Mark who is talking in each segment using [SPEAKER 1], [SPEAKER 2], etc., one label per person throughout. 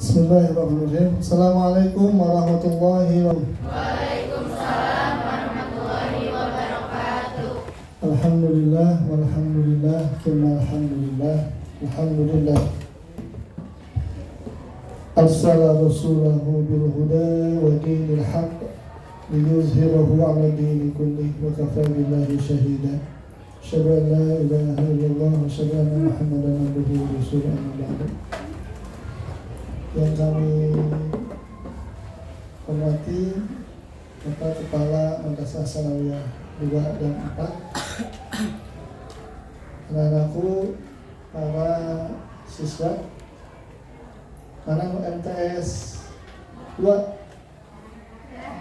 [SPEAKER 1] Bismillahirrahmanirrahim. Assalamualaikum warahmatullahi wabarakatuh.
[SPEAKER 2] Waalaikumsalam warahmatullahi wabarakatuh.
[SPEAKER 1] Alhamdulillah walhamdulillah thumma alhamdulillah. Alhamdulillah. Arsala rasulahu bil huda wa dinil haqq liyuzhirahu 'ala dini kullih wa kafa billahi shahida. Asyhadu an la ilaha illallah wa asyhadu anna Muhammadan abduhu wa rasuluhu amma ba'du. Yang kami hormati Bapak Kepala Madrasah Sanawiyah 2 dan 4, anak-anakku, para siswa, anak MTS 2,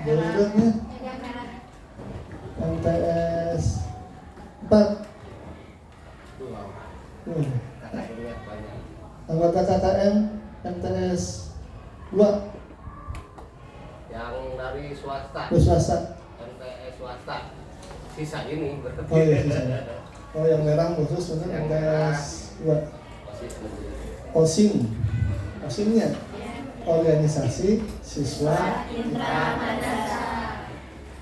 [SPEAKER 1] berikutnya MTS 4, anggota KKM MTS 2
[SPEAKER 3] yang dari swasta. MTS swasta. Sisa ini berarti.
[SPEAKER 1] Oh iya, sisa. Oh yang merah khusus benar MTS 2. OSIM. OSIMnya organisasi siswa
[SPEAKER 2] Intra Madrasah.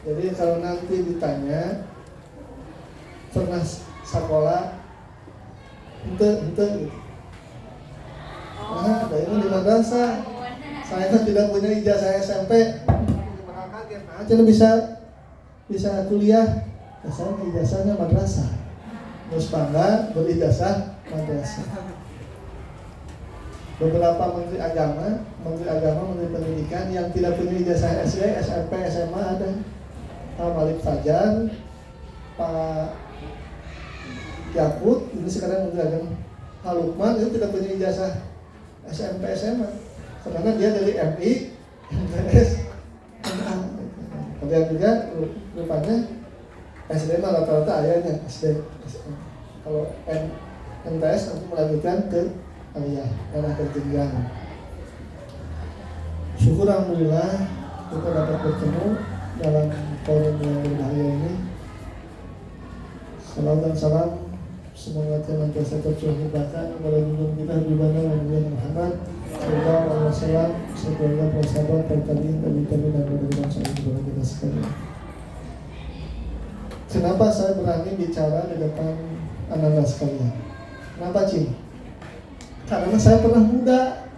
[SPEAKER 1] Jadi kalau nanti ditanya pernah sekolah ente gitu. Nah, ini di madrasah. Saya kan tidak punya ijazah SMP. Aja bisa kuliah. Saya ijazahnya madrasah. Terus bangga berijazah madrasah. Beberapa menteri agama, menteri pendidikan yang tidak punya ijazah SD, SMP, SMA ada. Pak Malik Fajar, Pak Yakut, ini sekarang menteri agama. Pak Lukman itu tidak punya ijazah SMP, SMA. Karena dia dari MI, MTS, MA. Kemudian juga rupanya SD mah rata-rata ayahnya SD. Kalau MTS nanti melanjutkan ke aliyah, arah berjenjang. Syukur alhamdulillah kita dapat bertemu dalam forum yang berbahaya ini. Salam dan salam semoga senantiasa tercurahkan kepada junjungan kita di mana Nabi Muhammad sallallahu alaihi wasallam, semoga para sahabat, para tabi'in, dan para bangsa kepada kita sekalian. Kenapa saya berani bicara di depan anak-anak sekalian? Kenapa, Cing? Karena saya pernah muda,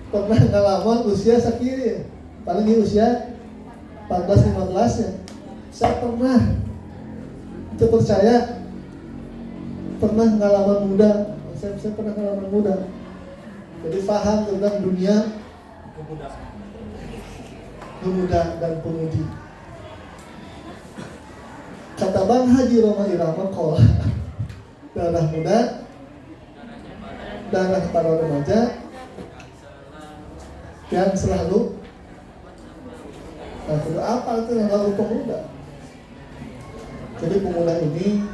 [SPEAKER 1] pernah ngalaman usia sakit, paling di usia 14-15 ya. Saya pernah, itu percaya, pernah ngalaman muda. Saya pernah ngalaman muda. Jadi paham tentang dunia pemuda dan pemudi. Kata Bang Haji Roma Irama Kola, darah muda, darah para remaja yang selalu apa itu yang lalu pemuda. Jadi pemuda ini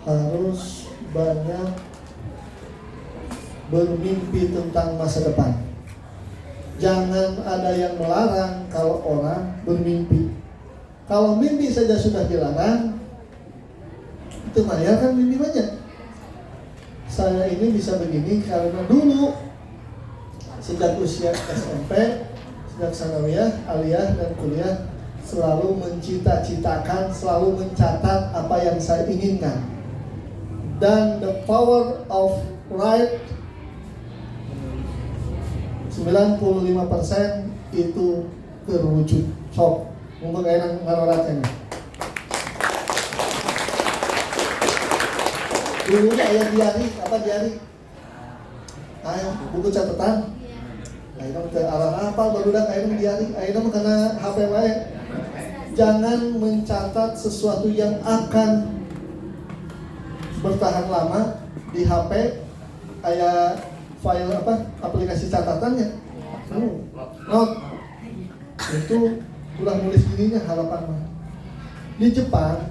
[SPEAKER 1] harus banyak bermimpi tentang masa depan. Jangan ada yang melarang kalau orang bermimpi. Kalau mimpi saja sudah dilarang, itu maya kan mimpi banyak. Saya ini bisa begini karena dulu sejak usia SMP, sejak sanawiyah, aliyah dan kuliah selalu mencita-citakan, selalu mencatat apa yang saya inginkan. Dan the power of right 95% itu terwujud. Sok, mungkin kayak ngaroratnya. Dulunya ayah diari, apa diari? Ayo, buku catatan. Ayo ke arah apa baru dah ayo diari. Ayo karena HP wae. Jangan mencatat sesuatu yang akan bertahan lama di HP. Ayah file apa? Aplikasi catatannya. Note. Itu udah nulis dirinya harapan mah. Di Jepang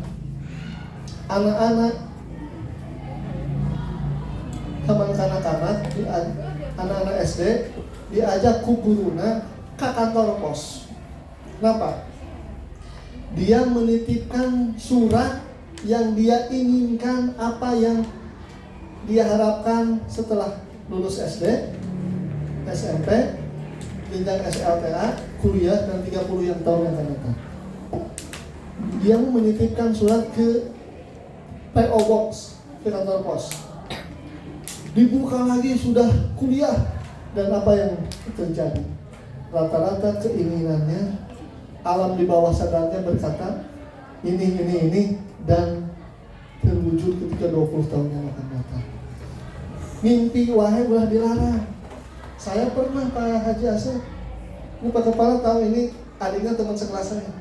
[SPEAKER 1] anak-anak teman kanak-kanak, anak-anak SD diajak ku guruna ke kantor pos. Kenapa? Dia menitipkan surat yang dia inginkan, apa yang dia harapkan setelah lulus SD, SMP, jenjang SLTA, kuliah, dan 30 yang tahun yang akan datang. Yang menitipkan surat ke PO Box, ke kantor pos. Dibuka lagi sudah kuliah, dan apa yang terjadi? Rata-rata keinginannya, alam di bawah sadarnya berkata, ini, dan terwujud ketika 20 tahun yang akan datang. Mimpi wahai ulah dilarang. Saya pernah Pak Haji Asep, ini Pak Kepala tahu, ini adiknya teman sekelas saya.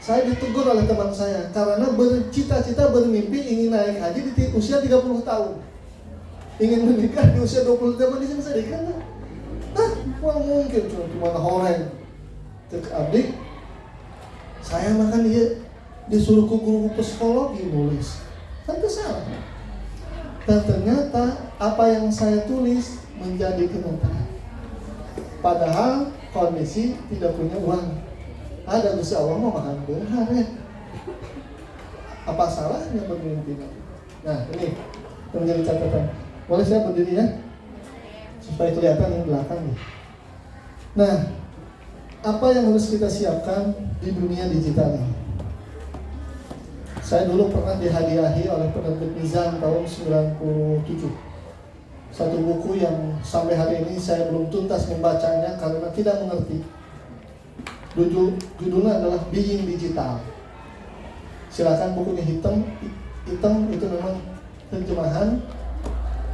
[SPEAKER 1] Saya ditegur oleh teman saya karena bercita-cita bermimpi ingin naik haji di usia 30 tahun. Ingin menikah di usia 20 tahun, di sini saya dikata, wah mungkin cuma horeng. Cek abdi, saya makan dia disuruh ke guru psikologi nulis. Tentu salah. Dan ternyata apa yang saya tulis menjadi kenyataan. Padahal kondisi tidak punya uang. Ada Gusti Allah mau makan benar ya. Apa salahnya bermimpi? Nah ini menjadi catatan. Boleh saya berdiri ya? Supaya kelihatan yang belakang nih. Nah, apa yang harus kita siapkan di dunia digital ini? Saya dulu pernah dihadiahi oleh penerbit Mizan tahun 97. Satu buku yang sampai hari ini saya belum tuntas membacanya karena tidak mengerti. Judulnya adalah Being Digital. Silakan bukunya hitam itu memang terjemahan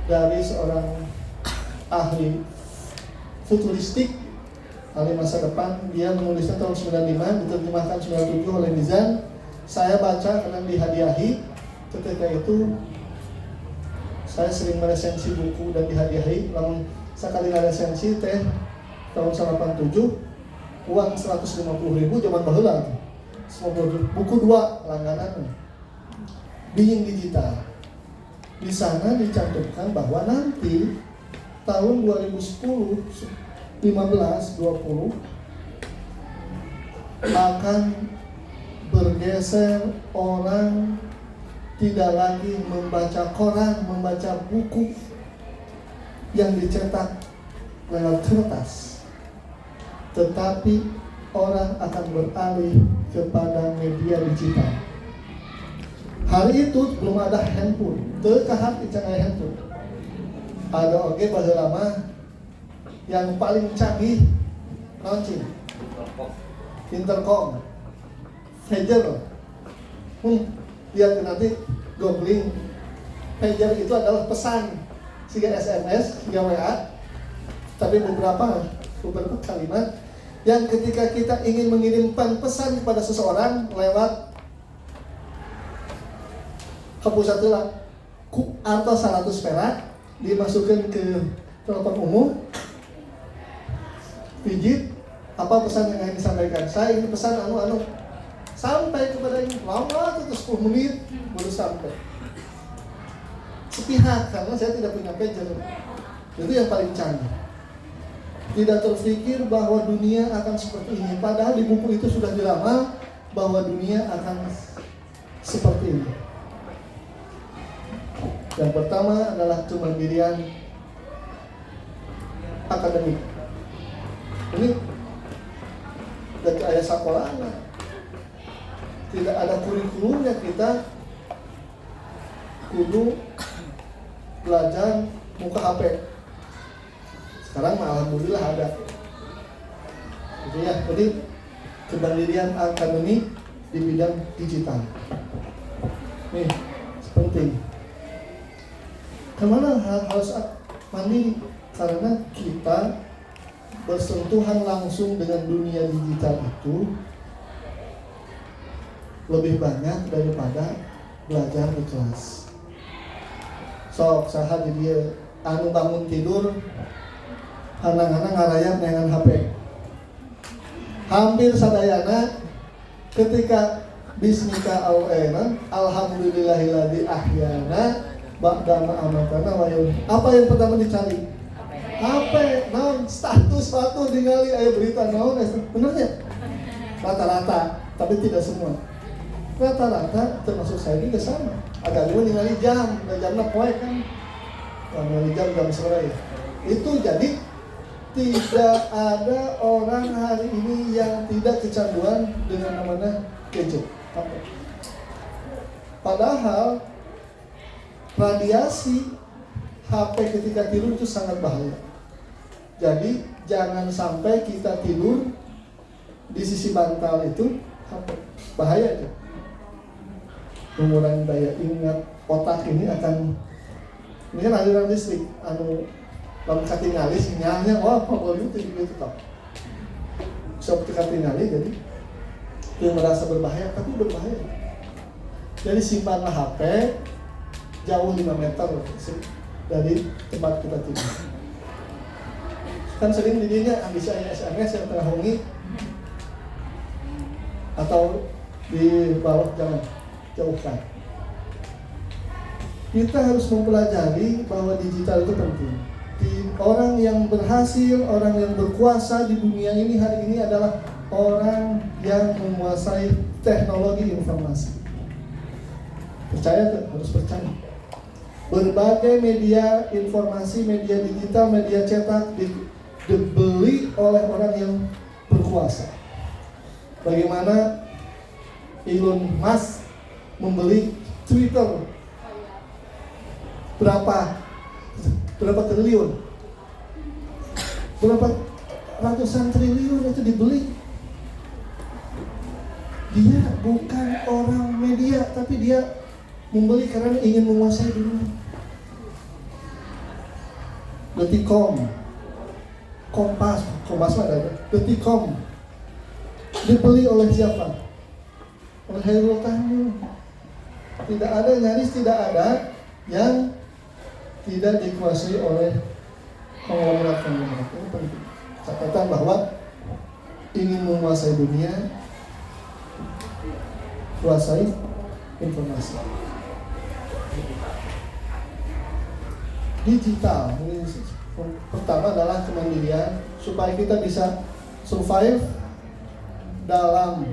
[SPEAKER 1] dari seorang ahli futuristik, ahli masa depan. Dia menulisnya tahun 95, diterjemahkan 97 oleh Mizan. Saya baca karena dihadiahi. Ketika itu saya sering meresensi buku dan dihadiahi. Lalu sekali resensi teh tahun 87, uang 150.000 zaman baheula. Buku 2 langganan. Being Digital. Di sana dicantumkan bahwa nanti tahun 2010, 15, 20 akan bergeser, orang tidak lagi membaca koran, membaca buku yang dicetak lewat kertas, tetapi orang akan beralih kepada media digital. Hari itu belum ada handphone, terkahap icang handphone. Ada oke pada lama yang paling canggih, launching Intercom, pager. Lihat nanti googling, pager itu adalah pesan, sehingga SMS, sehingga WA. Tapi beberapa kalimat yang ketika kita ingin mengirimkan pesan kepada seseorang lewat ke pusat tulang, atau 100 perak dimasukkan ke telepon umum, pijit, apa pesan yang ingin disampaikan. Saya ingin pesan anu sampai kepada ini lama itu 10 menit baru sampai. Sepihak karena saya tidak punya pager. Itu yang paling canggih. Tidak terfikir bahwa dunia akan seperti ini. Padahal di buku itu sudah diramal bahwa dunia akan seperti ini. Yang pertama adalah kemandirian akademik. Ini dari ayah sekolah anak. Tidak ada kurikulumnya, kita kudu belajar muka HP. Sekarang alhamdulillah ada. Gitu ya. Jadi kemandirian akademik di bidang digital. Nih, penting. Kemana harus mandiri? Karena kita bersentuhan langsung dengan dunia digital itu lebih banyak daripada belajar di kelas. Sok saha di dia anu bangun tidur hanang-hanang ngarayap dengan HP. Hampir sadayana ketika bismika awena alhamdulillahilladzi ahyana ba'dama amatana wa yawm. Apa yang pertama dicari? HP. Naon status ningali aya berita naon benernya? Rata-rata, tapi tidak semua. Rata-rata termasuk saya juga sama. Agak juga ningali jamnya poe kan. Ningali jam sore. Itu jadi tidak ada orang hari ini yang tidak kecanduan dengan namanya gadget. Padahal radiasi HP ketika tidur itu sangat bahaya. Jadi jangan sampai kita tidur di sisi bantal itu HP. Bahaya itu. Mengurangi daya ingat otak ini akan, ini kan aliran listrik lalu katingali sinyalnya, pokoknya itu tau. Seperti katingali, jadi dia merasa berbahaya, tapi berbahaya. Jadi simpanlah HP jauh 5 meter dari tempat kita tidur. Kan sering didinya bisa SMS yang tengah hongi atau di bawah, jangan jauhkan. Kita harus mempelajari bahwa digital itu penting. Orang yang berhasil, orang yang berkuasa di dunia ini hari ini adalah orang yang menguasai teknologi informasi. Percaya tuh, harus percaya. Berbagai media informasi, media digital, media cetak dibeli oleh orang yang berkuasa. Bagaimana Elon Musk membeli Twitter berapa triliun, berapa ratusan triliun itu dibeli. Dia bukan orang media, tapi dia membeli karena ingin menguasai dunia. Detikcom, Kompas ada, Detikcom dibeli oleh siapa? Oleh Hairul Tanjung. Tidak ada, nyaris tidak ada yang tidak dikuasai oleh konglomerat. Ini penting. Catatan bahwa ingin menguasai dunia, kuasai informasi. Digital ini pertama adalah kemandirian supaya kita bisa survive dalam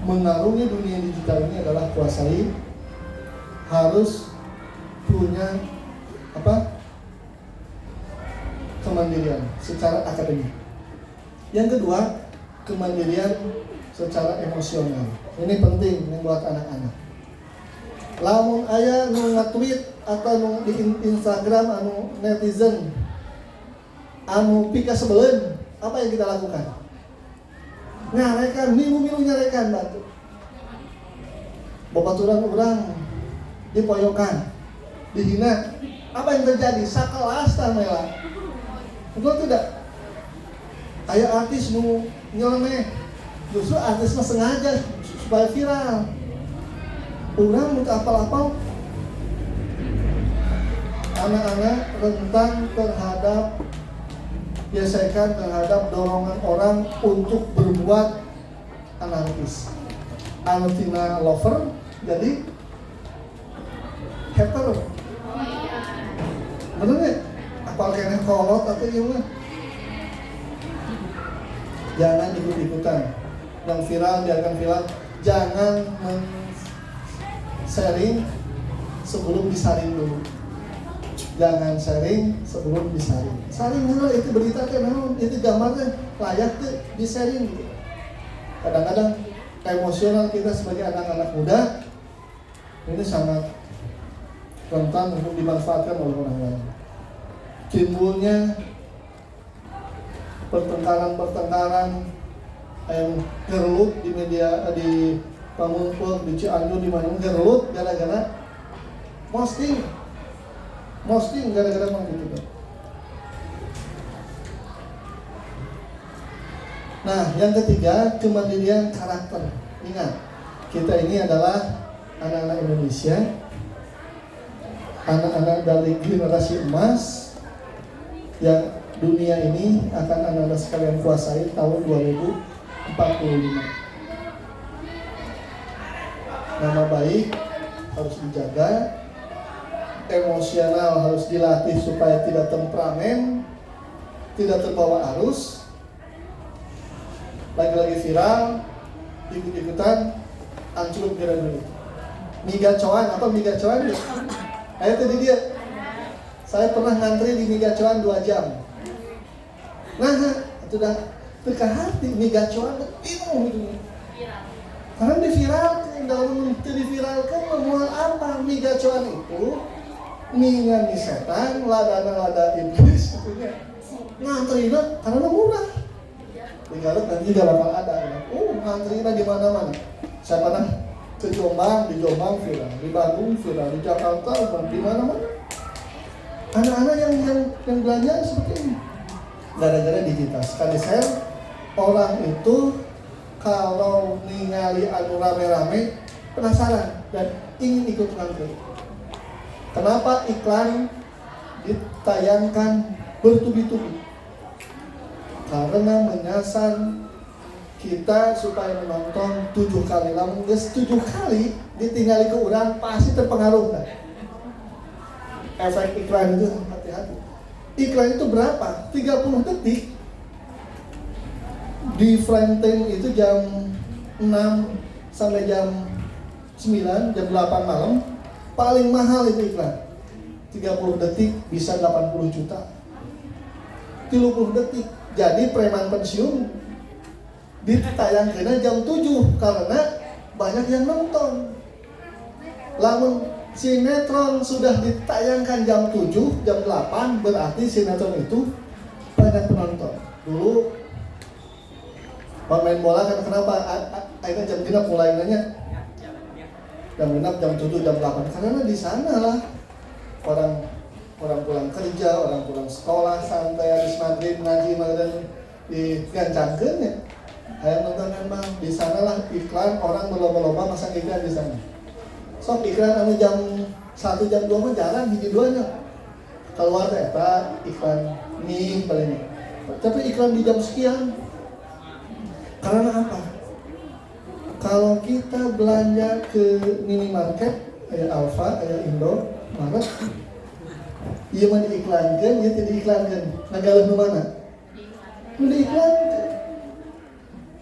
[SPEAKER 1] mengarungi dunia digital ini adalah kuasai, harus punya kemandirian secara akademik. Yang kedua, kemandirian secara emosional. Ini penting buat anak-anak. Lamun aya nu nge-tweet atau nu di Instagram anu netizen anu pika sebelen, apa yang kita lakukan? Nyarekan, milu-milu nyarekan batu. Babaturan orang dipoyokan, dihina. Apa yang terjadi? Sakelas tamela. Betul tidak? Aya artis nu nyeleneh. Justru artis mah sengaja supaya viral. Orang minta apal-apal. Anak-anak rentan terhadap gesekan, terhadap dorongan orang untuk berbuat anarkis. Antina lover jadi hater. Bener nggak? Apal kena kolot atau gimana? Jangan ikut-ikutan. Yang viral biarkan viral. Jangan sharing sebelum disaring dulu. Jangan sharing sebelum disaring. Saring dulu itu berita teh naon, itu gambarnya layak tuh di-sharing gitu. Kadang-kadang emosional kita sebagai anak-anak muda ini sangat rentan untuk dimanfaatkan oleh orang lain. Timbulnya pertengkaran yang gerlut di media, di Pamungpek, di Cianjur, di mana gerlut gara-gara posting gara-gara gitu. Nah, yang ketiga, kemandirian karakter. Ingat, kita ini adalah anak-anak Indonesia, anak-anak dari generasi emas yang dunia ini akan anak-anak sekalian kuasai tahun 2045. Nama baik harus dijaga, emosional harus dilatih supaya tidak temperamen, tidak terbawa arus. Lagi-lagi viral, ikut-ikutan, ancur gara-gara. Migacoan, apa migacoan? Ayo tadi dia Saya pernah ngantri di mie gacoan 2 jam. Nah, itu dah teka hati mie gacoan bingung gitu. Karena diviralkan, dalam diviralkan memual apa? Mie gacoan itu mie ngan setan, lada iblis gitu ya. Ngantrinya karena murah. Di Garut nanti gak bakal ada. Ngantrinya di mana-mana. Saya pernah ke Jombang, di Jombang viral, di Bandung viral, di Jakarta, di mana-mana. Anak-anak yang belanja seperti ini. Gara-gara digital. Sekali share, orang itu kalau ningali anu rame-rame penasaran dan ingin ikut ngantri. Kenapa iklan ditayangkan bertubi-tubi? Karena menyasar kita supaya menonton 7 kali. Lamun geus 7 kali ditinggali ke urang pasti terpengaruh kan? Efek iklan itu hati-hati. Iklan itu berapa? 30 detik. Di frame time itu jam 6 sampai jam 9, jam 8 malam. Paling mahal itu iklan. 30 detik bisa 80 juta. 30 detik. Jadi preman pensiun ditayangkan jam 7 karena banyak yang nonton. Lamun sinetron sudah ditayangkan jam 7, jam 8 berarti sinetron itu banyak penonton. Dulu pemain bola kan kenapa akhirnya jam genap mulai nanya jam genap, jam 7, jam 8 karena di sana lah orang pulang kerja, orang pulang sekolah santai habis maghrib ngaji maghrib digancangkeun ya. Hayang nonton emang di sana lah iklan orang berlomba-lomba masang iklan di sana. Sok iklan anu jam 1 jam 2 mah jarang hiji duanya. Keluar eta iklan mie paling. Tapi iklan di jam sekian. Karena apa? Kalau kita belanja ke minimarket, aya Alfa, aya Indo, Maret, iya mah diiklankan, ya tidak diiklankan. Nagaluh nu mana? Nu diiklankan.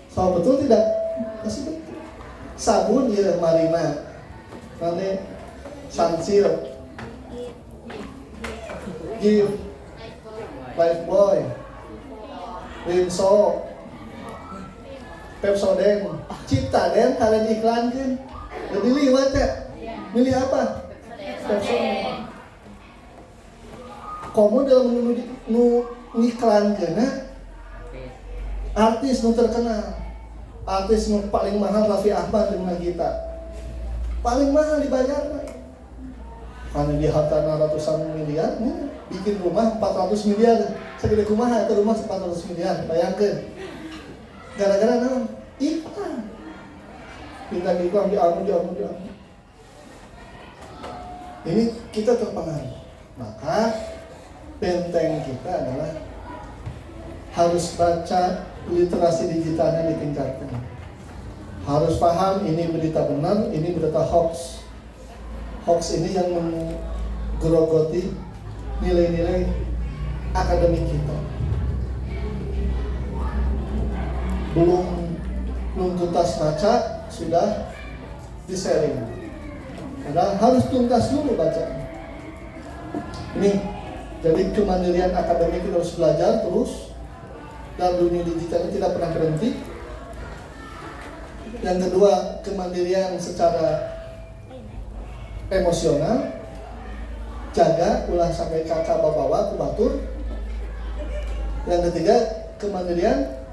[SPEAKER 1] So betul tidak? Masih betul. Sabun ya Marina, nanti Sunsilk, Gift, Lifebuoy, Rinso, Pepsodent, Ciptaden kalian iklankan. Jadi liwat ya. Milih apa? Pepsodent. Komo dalam ngiklankeun artis nu terkenal. Artis nu paling mahal Raffi Ahmad dengan kita. Paling mahal dibayar. Karena dia hartana ratusan miliar, bikin rumah 400 miliar. Segede kumaha eta rumah 400 miliar, bayangkeun. Gara-gara naon? Iklan. Bintang iklan di anu. Ini kita terpengaruh. Maka benteng kita adalah harus baca literasi digitalnya ditingkatkan. Harus paham ini berita benar, ini berita hoax. Hoax ini yang menggerogoti nilai-nilai akademik kita. Belum tuntas baca sudah di-sharing. Padahal harus tuntas dulu baca. Ini jadi kemandirian akademik kita harus belajar terus. Dan dunia digital ini tidak pernah berhenti. Yang kedua, kemandirian secara emosional. Jaga ulah sampai kakak bawa ku batur. Yang ketiga, kemandirian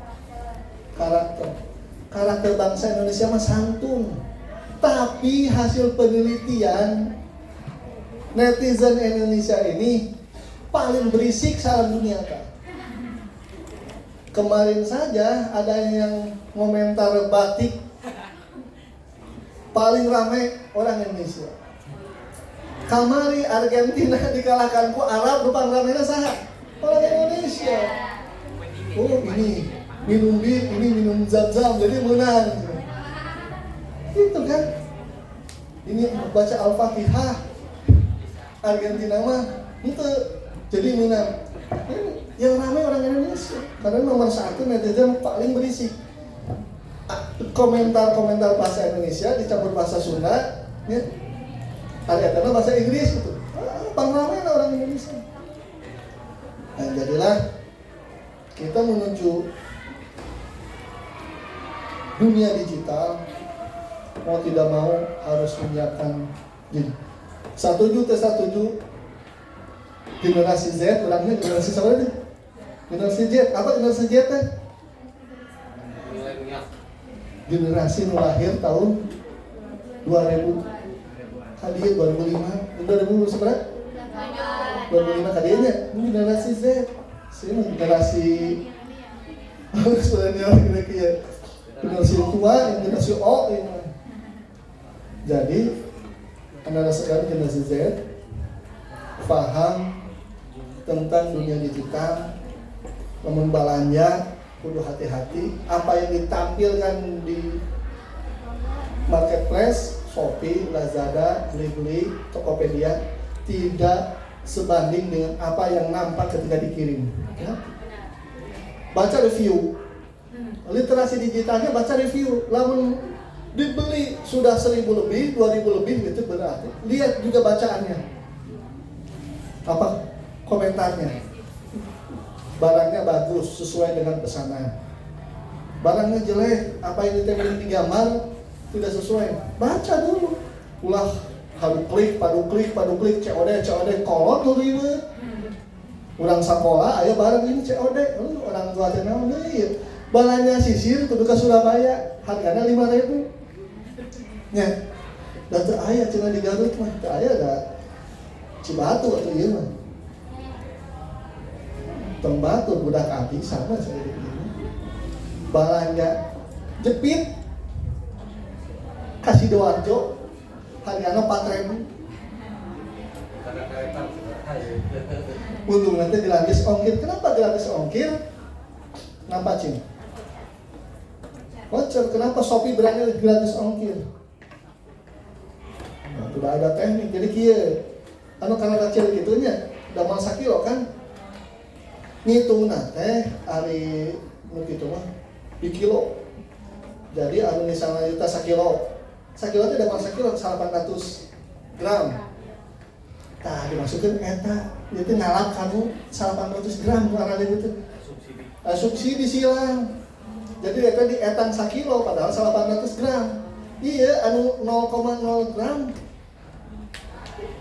[SPEAKER 1] karakter. Karakter bangsa Indonesia mah santun. Tapi hasil penelitian netizen Indonesia ini paling berisik salah dunia kan. Kemarin saja ada yang komentar batik paling ramai orang Indonesia. Kamari Argentina dikalahkan ku Arab depan ramainya saha? Orang Indonesia. Oh ini minum bir, ini minum zam-zam jadi menang. Itu kan. Ini baca Al-Fatihah. Argentina mah itu jadi menang. Yang ramai orang Indonesia karena nomor 1 netizen paling berisik. Komentar-komentar bahasa Indonesia dicampur bahasa Sunda ya. Ada bahasa Inggris gitu. gampang ramai orang Indonesia. Nah, jadilah kita menuju dunia digital, mau tidak mau harus menyiapkan diri. Setuju, generasi Z, orangnya generasi apa nih? Generasi Z, apa generasi Z teh?
[SPEAKER 3] Milenial.
[SPEAKER 1] Generasi nu lahir tahun 2000. Kadieu 2005, 2000 seberapa? 2005 kadieunya, generasi Z. Sini generasi milenial kira-kira. Generasi tua, generasi O ini. Jadi, Anda rasakan generasi Z paham tentang dunia digital, belanja kudu hati-hati. Apa yang ditampilkan di marketplace, Shopee, Lazada, Blibli, Tokopedia tidak sebanding dengan apa yang nampak ketika dikirim. Ya? Baca review, literasi digitalnya baca review. Lamun dibeli sudah 1000 lebih, 2000 lebih, itu berarti lihat juga bacaannya. Apa komentarnya? Barangnya bagus sesuai dengan pesanan. Barangnya jelek, apa yang ditempelin di gambar tidak sesuai. Baca dulu. Ulah padu klik, COD kolot dulu ini. Urang sekolah, aya barang ini COD. Orang tua teh naon deui? Balanya sisir kudu ka Surabaya, hargana 5.000. Nya. Da teu aya cenah di Garut mah, teu aya da Cibatu atau ieu mah. Tembatu budak api sama seperti ini. Balanja jepit kasih Sidoarjo hargana 4.000. Untung nanti gratis ongkir. Kenapa gratis ongkir? Kenapa Cing? Voucher. Kenapa Shopee berani gratis ongkir? Nah, tidak ada teknik. Jadi kieu karena kecil gitunya udah mal 1 kilo kan ngitungna teh ari nu kitu mah di kilo. Jadi anu misalnya kita 1 kilo teh udah mal 1 kilo 800 gram. Tah dimasukin eta itu ngalap kamu 800 gram karena itu subsidi silang. Jadi eta di etan 1 kilo padahal 800 gram. Iya anu 0,0 gram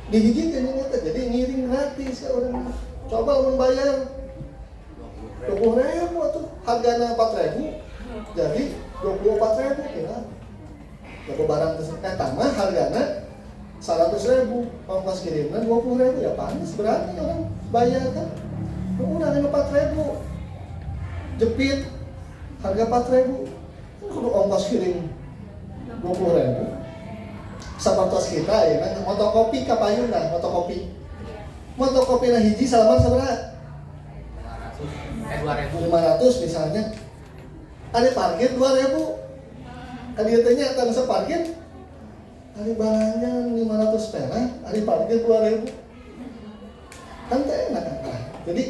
[SPEAKER 1] dihijikeun eta jadi ngiring gratis ya orang. Coba membayar 20.000 tuh harganya 4.000 jadi 24.000 kira. Kalau barang tersebut tambah harganya 100.000 ongkos kirimnya 20.000 ya panis berarti orang bayar kan. Udah 4.000 jepit harga 4.000 kudu ongkos kirim 20.000. Sapantos kita ya kan motokopi kapayuna motokopi na hiji salaman seberapa? 500 misalnya. Ada parkir 2.000. Kan dia tanya tangga separkir. Ada barangnya 500 perak, ada parkir 2.000. Kan tak enak kan? Jadi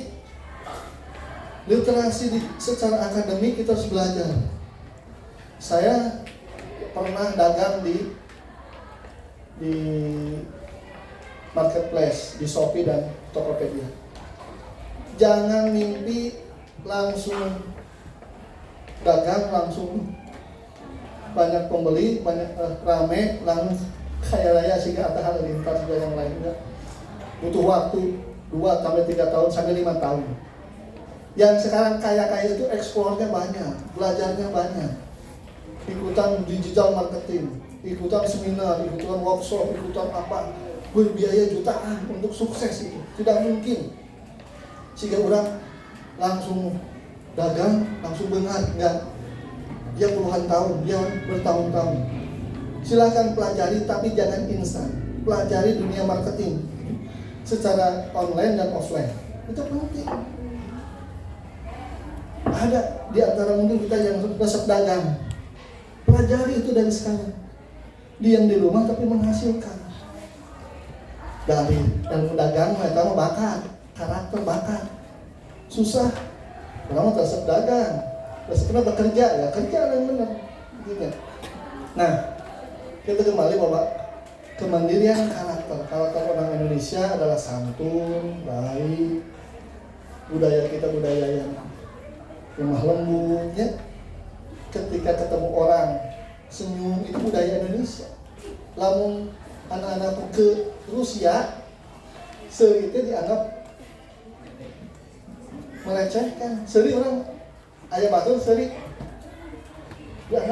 [SPEAKER 1] literasi secara akademik kita harus belajar. Saya pernah dagang di marketplace, di Shopee dan Tokopedia. Jangan mimpi langsung dagang, langsung banyak pembeli, banyak rame, langsung kaya raya sehingga ada hal lintas juga yang lainnya. Butuh waktu 2-3 tahun sampai 5 tahun. Yang sekarang kaya-kaya itu eksplornya banyak, belajarnya banyak. Ikutan digital marketing, ikutan seminar, ikutan workshop, ikutan apa, berbiaya jutaan untuk sukses itu tidak mungkin. Sehingga orang langsung dagang, langsung bengar, enggak. Dia puluhan tahun, dia bertahun-tahun. Silakan pelajari, tapi jangan instan. Pelajari dunia marketing secara online dan offline. Itu penting. Ada di antara mungkin kita yang resep dagang. Pelajari itu dari sekarang. Dia yang di rumah tapi menghasilkan. Dari dan dagang mereka mau bakat, karakter bakat. Susah. Orang mau resep dagang. Resepnya bekerja ya, kerja yang benar. Gitu. Nah, kita kembali Bapak, kemandirian karakter. karakter orang Indonesia adalah santun, baik. Budaya kita budaya yang lemah lembut ya. Ketika ketemu orang senyum, itu budaya Indonesia. Lamun anak-anak ke Rusia, seri itu dianggap melecehkan. Seri orang ayah batur seri dianggap